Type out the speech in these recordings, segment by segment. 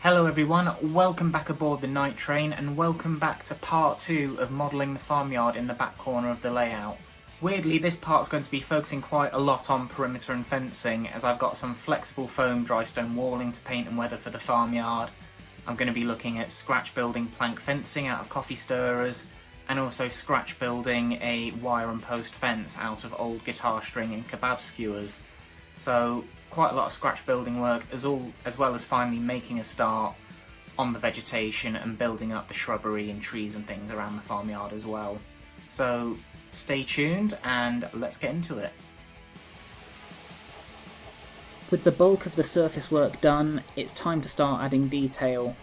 Hello everyone, welcome back aboard the night train and welcome back to part 2 of modelling the farmyard in the back corner of the layout. Weirdly, this part's going to be focusing quite a lot on perimeter and fencing, as I've got some flexible foam dry stone walling to paint and weather for the farmyard. I'm going to be looking at scratch building plank fencing out of coffee stirrers, and also scratch building a wire and post fence out of old guitar string and kebab skewers. So quite a lot of scratch building work, as well as finally making a start on the vegetation and building up the shrubbery and trees and things around the farmyard as well. So stay tuned and let's get into it. With the bulk of the surface work done, it's time to start adding detail.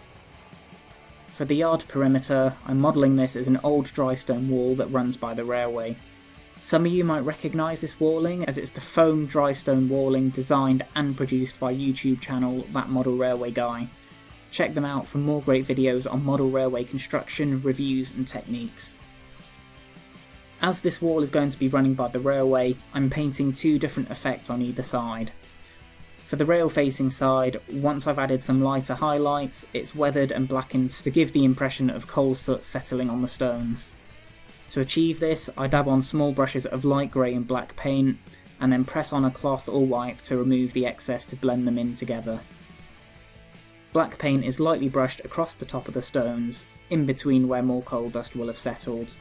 For the yard perimeter, I'm modelling this as an old dry stone wall that runs by the railway. Some of you might recognise this walling, as it's the foam dry stone walling designed and produced by YouTube channel That Model Railway Guy. Check them out for more great videos on model railway construction, reviews and techniques. As this wall is going to be running by the railway, I'm painting two different effects on either side. For the rail facing side, once I've added some lighter highlights, it's weathered and blackened to give the impression of coal soot settling on the stones. To achieve this, I dab on small brushes of light grey and black paint, and then press on a cloth or wipe to remove the excess to blend them in together. Black paint is lightly brushed across the top of the stones, in between where more coal dust will have settled.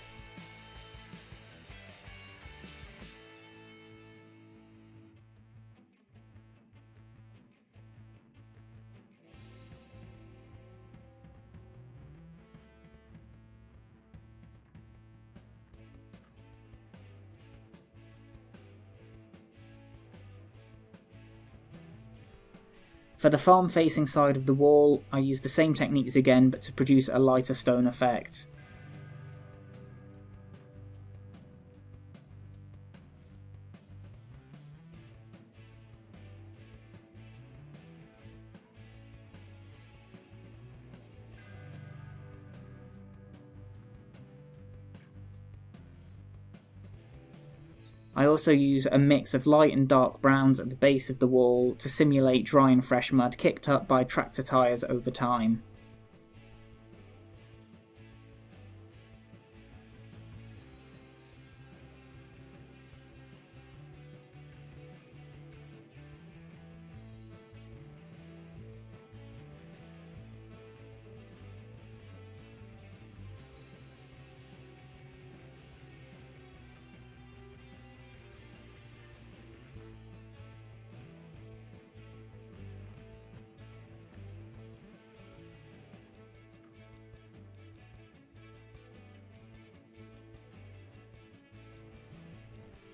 For the farm facing side of the wall, I use the same techniques again, but to produce a lighter stone effect. I also use a mix of light and dark browns at the base of the wall to simulate dry and fresh mud kicked up by tractor tyres over time.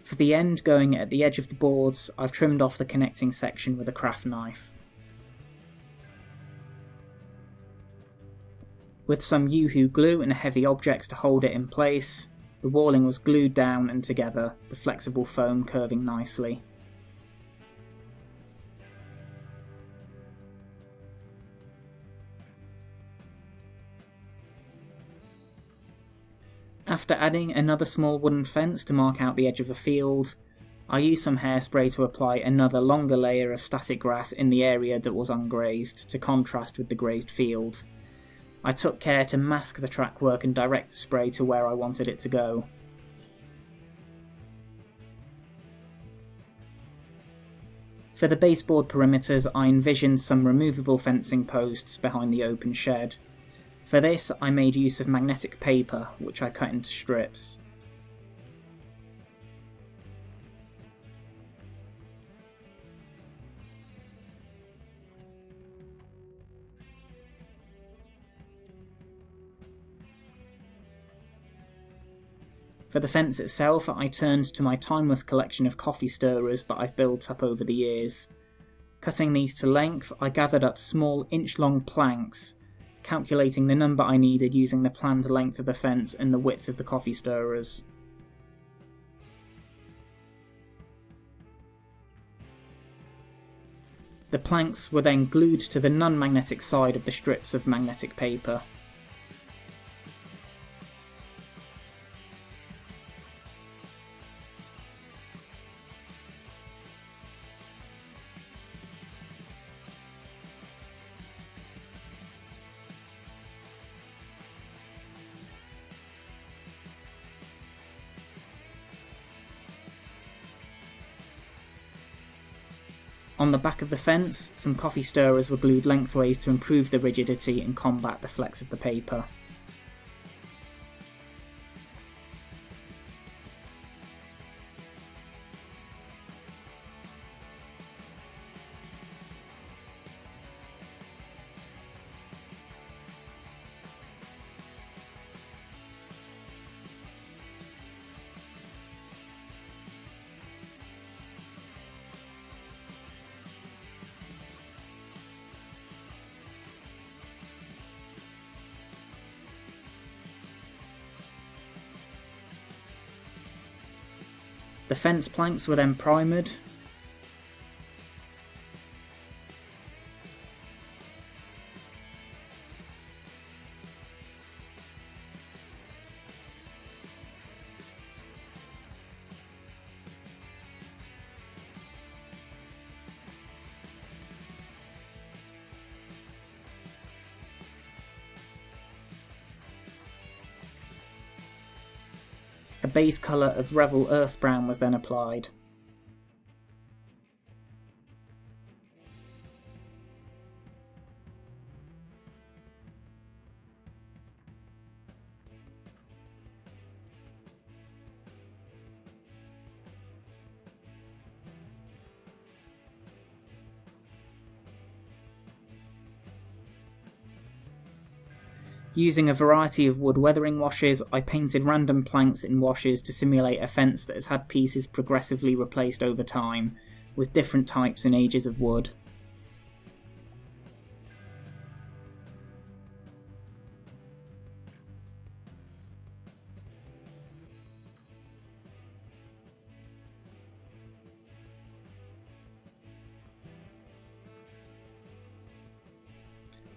For the end going at the edge of the boards, I've trimmed off the connecting section with a craft knife. With some Yoo-hoo glue and heavy objects to hold it in place, the walling was glued down and together, the flexible foam curving nicely. After adding another small wooden fence to mark out the edge of a field, I used some hairspray to apply another longer layer of static grass in the area that was ungrazed to contrast with the grazed field. I took care to mask the track work and direct the spray to where I wanted it to go. For the baseboard perimeters, I envisioned some removable fencing posts behind the open shed. For this, I made use of magnetic paper, which I cut into strips. For the fence itself, I turned to my timeless collection of coffee stirrers that I've built up over the years. Cutting these to length, I gathered up small inch-long planks, calculating the number I needed using the planned length of the fence and the width of the coffee stirrers. The planks were then glued to the non-magnetic side of the strips of magnetic paper. On the back of the fence, some coffee stirrers were glued lengthways to improve the rigidity and combat the flex of the paper. The fence planks were then primered. A base colour of Revel Earth Brown was then applied. Using a variety of wood weathering washes, I painted random planks in washes to simulate a fence that has had pieces progressively replaced over time, with different types and ages of wood.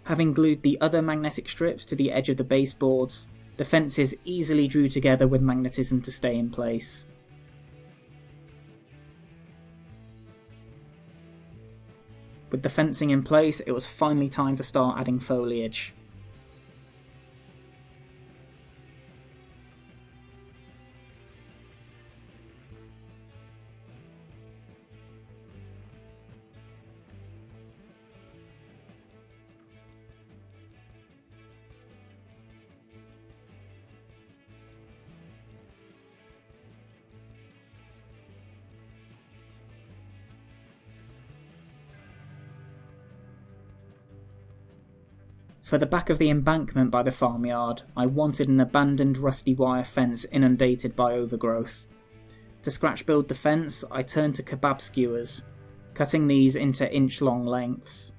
Having glued the other magnetic strips to the edge of the baseboards, the fences easily drew together with magnetism to stay in place. With the fencing in place, it was finally time to start adding foliage. For the back of the embankment by the farmyard, I wanted an abandoned rusty wire fence inundated by overgrowth. To scratch build the fence, I turned to kebab skewers, cutting these into inch-long lengths.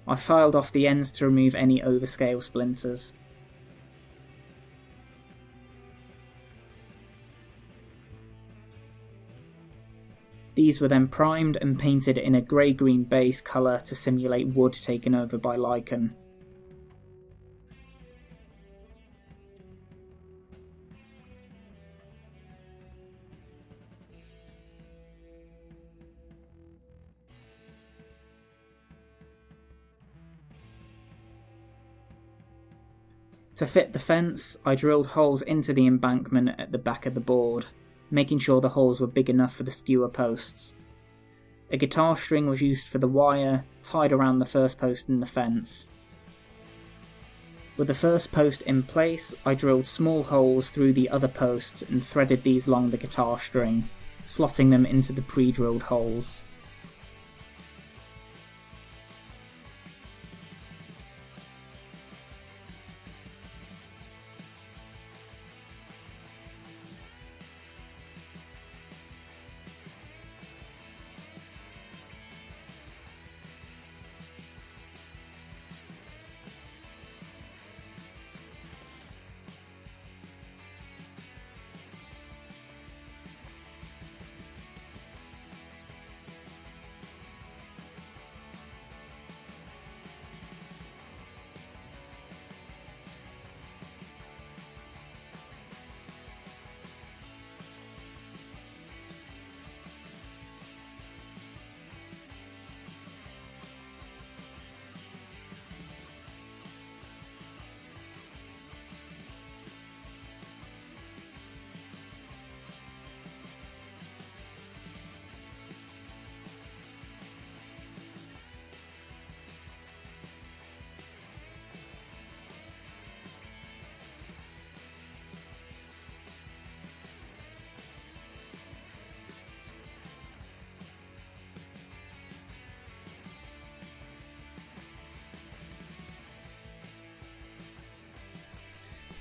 I filed off the ends to remove any overscale splinters. These were then primed and painted in a grey-green base colour to simulate wood taken over by lichen. To fit the fence, I drilled holes into the embankment at the back of the board, making sure the holes were big enough for the skewer posts. A guitar string was used for the wire, tied around the first post in the fence. With the first post in place, I drilled small holes through the other posts and threaded these along the guitar string, slotting them into the pre-drilled holes.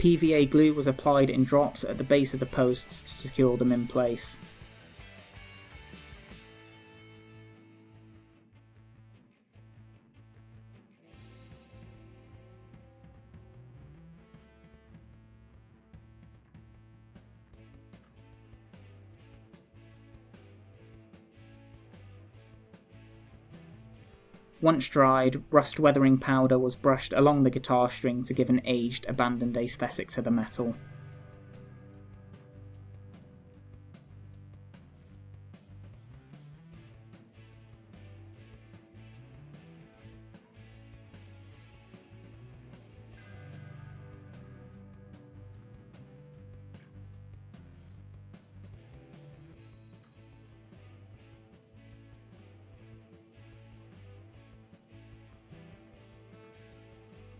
PVA glue was applied in drops at the base of the posts to secure them in place. Once dried, rust weathering powder was brushed along the guitar string to give an aged, abandoned aesthetic to the metal.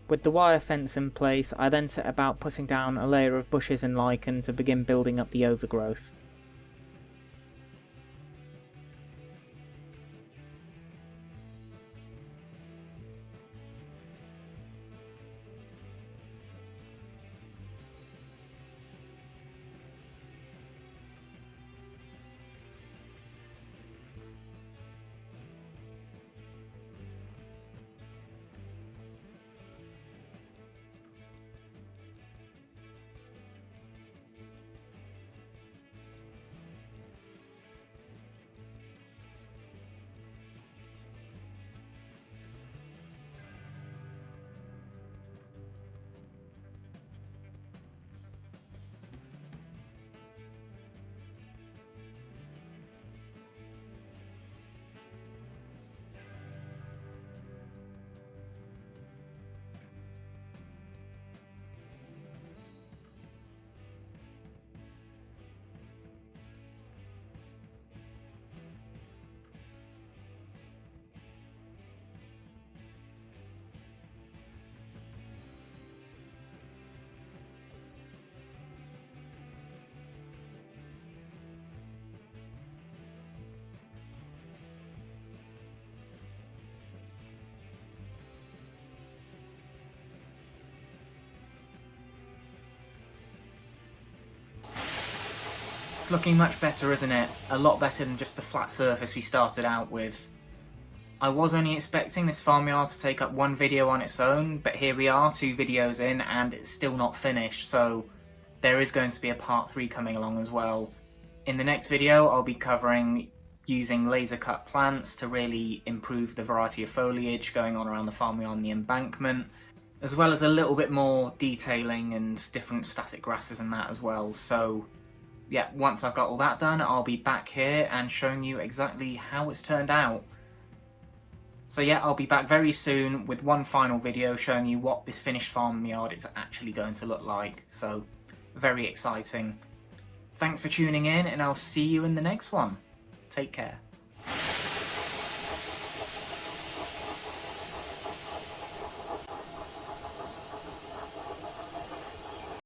With the wire fence in place, I then set about putting down a layer of bushes and lichen to begin building up the overgrowth. It's looking much better, isn't it? A lot better than just the flat surface we started out with. I was only expecting this farmyard to take up one video on its own, but here we are, 2 videos in, and it's still not finished, so there is going to be a part 3 coming along as well. In the next video, I'll be covering using laser cut plants to really improve the variety of foliage going on around the farmyard and the embankment, as well as a little bit more detailing and different static grasses and that as well. So yeah, once I've got all that done, I'll be back here and showing you exactly how it's turned out. So yeah, I'll be back very soon with one final video showing you what this finished farmyard is actually going to look like. So, very exciting. Thanks for tuning in, and I'll see you in the next one. Take care.